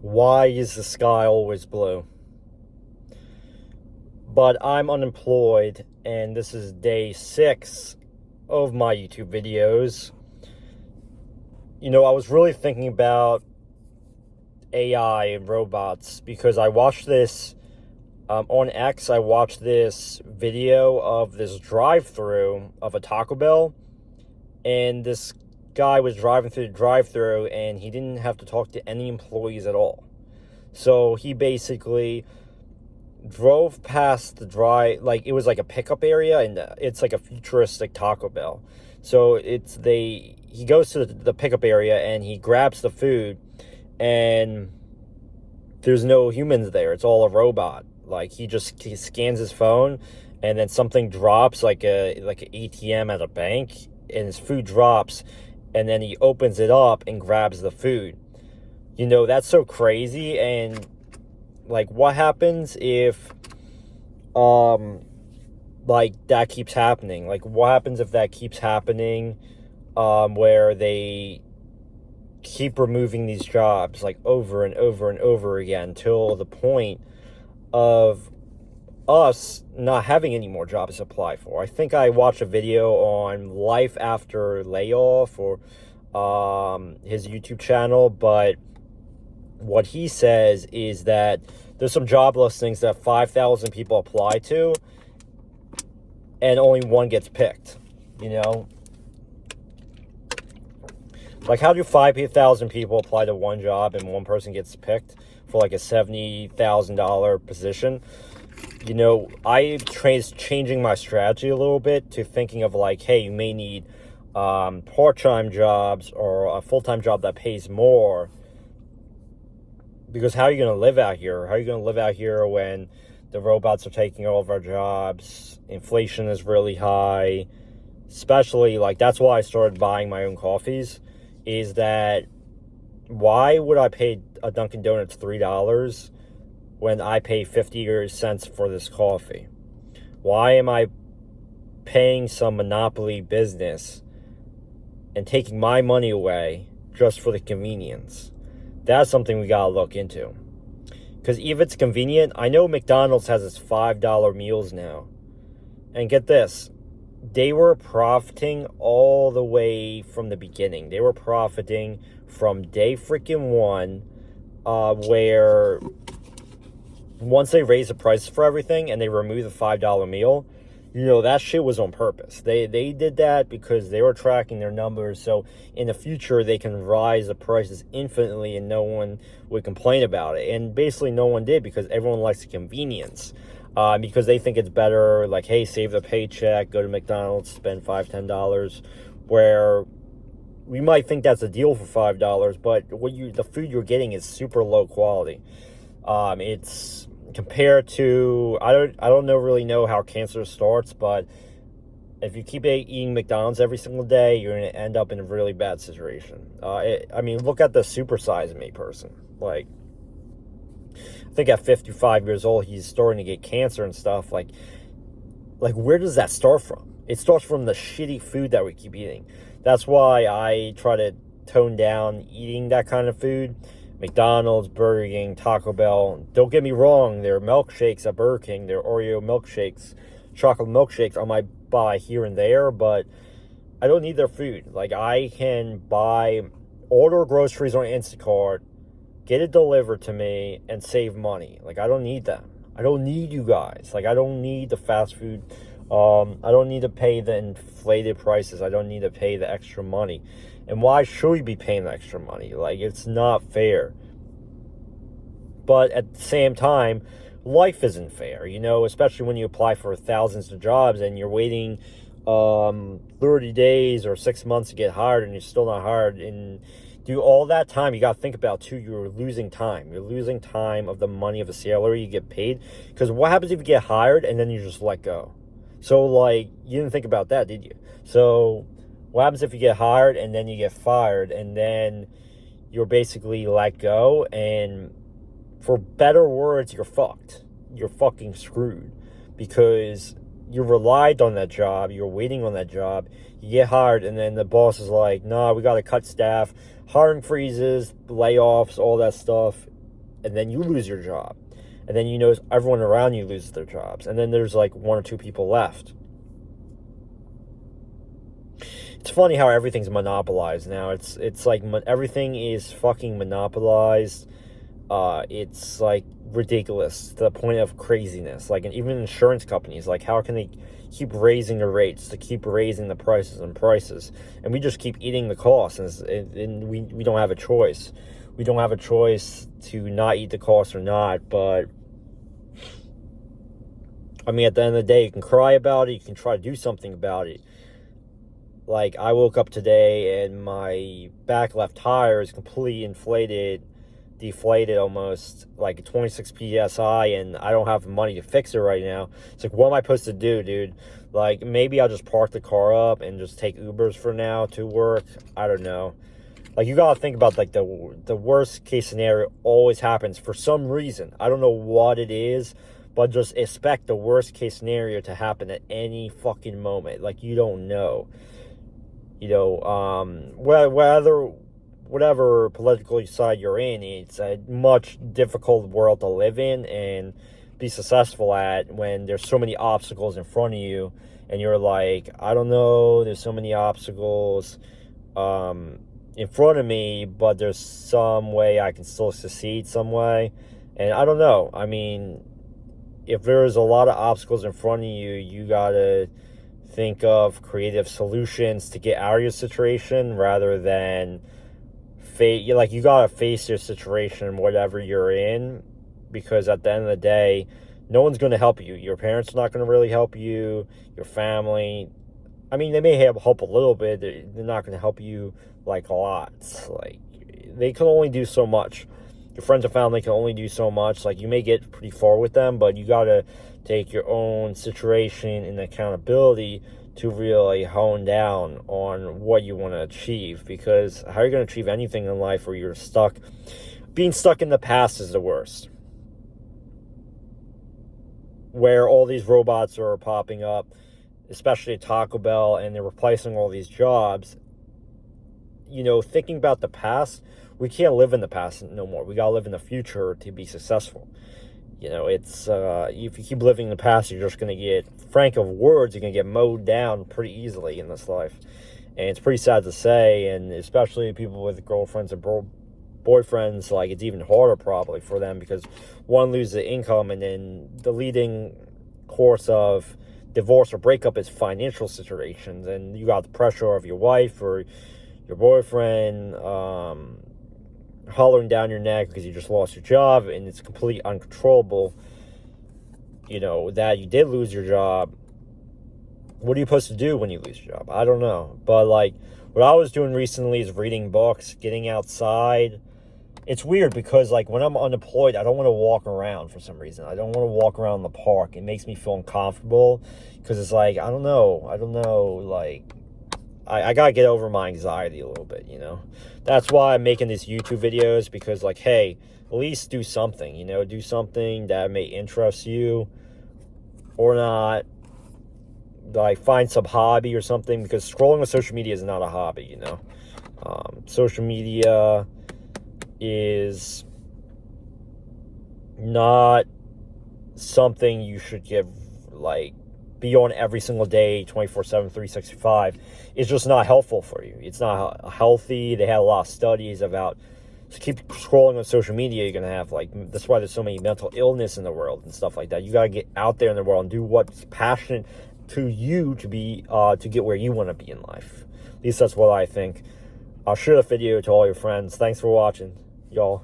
Why is the sky always blue? But I'm unemployed, and this is day 6 of my YouTube videos. I was really thinking about AI and robots because I watched this on X. I watched this video of this drive-through of a Taco Bell, and this guy was driving through the drive-through, and he didn't have to talk to any employees at all. So he basically drove past the it was like a pickup area, and it's like a futuristic Taco Bell. So he goes to the pickup area and he grabs the food, and there's no humans there. It's all a robot. Like he scans his phone, and then something drops, like an ATM at a bank, and his food drops, and then he opens it up and grabs the food. That's so crazy. And like, what happens if that keeps happening? Like, what happens if that keeps happening, where they keep removing these jobs like over and over and over again till the point of us not having any more jobs to apply for? I think I watched a video on life after layoff, or his YouTube channel, but what he says is that there's some job listings that 5,000 people apply to, and only one gets picked. Like, how do 5,000 people apply to one job and one person gets picked for like a $70,000 position? I'm changing my strategy a little bit to thinking of like, hey, you may need part-time jobs or a full-time job that pays more. Because how are you going to live out here? How are you going to live out here when the robots are taking all of our jobs? Inflation is really high. Especially, like, that's why I started buying my own coffees. Is that, why would I pay a Dunkin' Donuts $3 when I pay 50 cents for this coffee? Why am I paying some monopoly business and taking my money away just for the convenience? That's something we gotta look into. Because if it's convenient, I know McDonald's has its $5 meals now. And get this, they were profiting all the way from the beginning. They were profiting from day freaking one, where once they raised the price for everything and they removed the $5 meal, that shit was on purpose. They did that because they were tracking their numbers, so in the future they can rise the prices infinitely and no one would complain about it. And basically no one did, because everyone likes the convenience. Because they think it's better, like, hey, save the paycheck, go to McDonald's, spend $5-10, where we might think that's a deal for $5, but the food you're getting is super low quality. It's compared to, I don't really know how cancer starts, but if you keep eating McDonald's every single day, you're going to end up in a really bad situation. Look at the Super Size Me person. Like, I think at 55 years old, he's starting to get cancer and stuff. Like where does that start from? It starts from the shitty food that we keep eating. That's why I try to tone down eating that kind of food. McDonald's, Burger King, Taco Bell. Don't get me wrong, their milkshakes at Burger King, their Oreo milkshakes, chocolate milkshakes, I might buy here and there, but I don't need their food. Like, I can order groceries on Instacart, get it delivered to me, and save money. Like, I don't need them. I don't need you guys. Like, I don't need the fast food. I don't need to pay the inflated prices. I don't need to pay the extra money. And why should we be paying the extra money? Like, it's not fair. But at the same time, life isn't fair, especially when you apply for thousands of jobs and you're waiting 30 days or 6 months to get hired, and you're still not hired. And do all that time, you got to think about too, you're losing time. You're losing time of the money of the salary you get paid. Because what happens if you get hired and then you just let go? So, like, you didn't think about that, did you? So what happens if you get hired and then you get fired, and then you're basically let go, and for better words, you're fucked. You're fucking screwed, because you relied on that job, you're waiting on that job, you get hired, and then the boss is like, nah, we got to cut staff, hiring freezes, layoffs, all that stuff. and then you lose your job. And then everyone around you loses their jobs. And then there's like 1 or 2 people left. It's funny how everything's monopolized now. It's like everything is fucking monopolized. It's like ridiculous to the point of craziness. Like, and even insurance companies, like, how can they keep raising the rates, to keep raising the prices, and we just keep eating the costs, and we don't have a choice. We don't have a choice to not eat the costs or not. But I mean, at the end of the day, you can cry about it, you can try to do something about it. Like, I woke up today and my back left tire is completely deflated almost, like a 26 psi, and I don't have money to fix it right now. It's like, what am I supposed to do, dude? Like, maybe I'll just park the car up and just take Ubers for now to work. I don't know. Like, you gotta think about, like, the worst case scenario always happens for some reason. I don't know what it is, but just expect the worst case scenario to happen at any fucking moment. Like, you don't know. Whatever political side you're in, it's a much difficult world to live in and be successful at when there's so many obstacles in front of you, and you're like, I don't know, there's so many obstacles in front of me, but there's some way I can still succeed some way. And I don't know. I mean, if there's a lot of obstacles in front of you, you gotta think of creative solutions to get out of your situation rather than you gotta face your situation, whatever you're in, because at the end of the day, no one's going to help you. Your parents are not going to really help you. Your family, I mean, they may help a little bit. They're not going to help you like a lot. Like, they can only do so much. Your friends and family can only do so much. Like, you may get pretty far with them, but you gotta take your own situation and accountability to really hone down on what you want to achieve, because how are you going to achieve anything in life where you're stuck? Being stuck in the past is the worst, where all these robots are popping up, especially at Taco Bell, and they're replacing all these jobs. Thinking about the past, we can't live in the past no more. We gotta live in the future to be successful. It's if you keep living in the past, you're just going to get, frank of words, you're going to get mowed down pretty easily in this life. And it's pretty sad to say, and especially people with girlfriends and boyfriends, like, it's even harder probably for them, because one loses the income, and then the leading course of divorce or breakup is financial situations, and you got the pressure of your wife or your boyfriend hollering down your neck because you just lost your job, and it's completely uncontrollable, that you did lose your job. What are you supposed to do when you lose your job? I don't know. But, like, what I was doing recently is reading books, getting outside. It's weird because, like, when I'm unemployed, I don't want to walk around for some reason. I don't want to walk around the park. It makes me feel uncomfortable because it's like, I don't know, like, I gotta get over my anxiety a little bit, That's why I'm making these YouTube videos, because, like, hey, at least do something, do something that may interest you or not. Like, find some hobby or something, because scrolling on social media is not a hobby, Social media is not something you should be on every single day, 24/7, 365. It's just not helpful for you. It's not healthy. They had a lot of studies about, so keep scrolling on social media, you're going to have, that's why there's so many mental illness in the world and stuff like that. You got to get out there in the world and do what's passionate to you to be, to get where you want to be in life. At least that's what I think. I'll share the video to all your friends. Thanks for watching, y'all.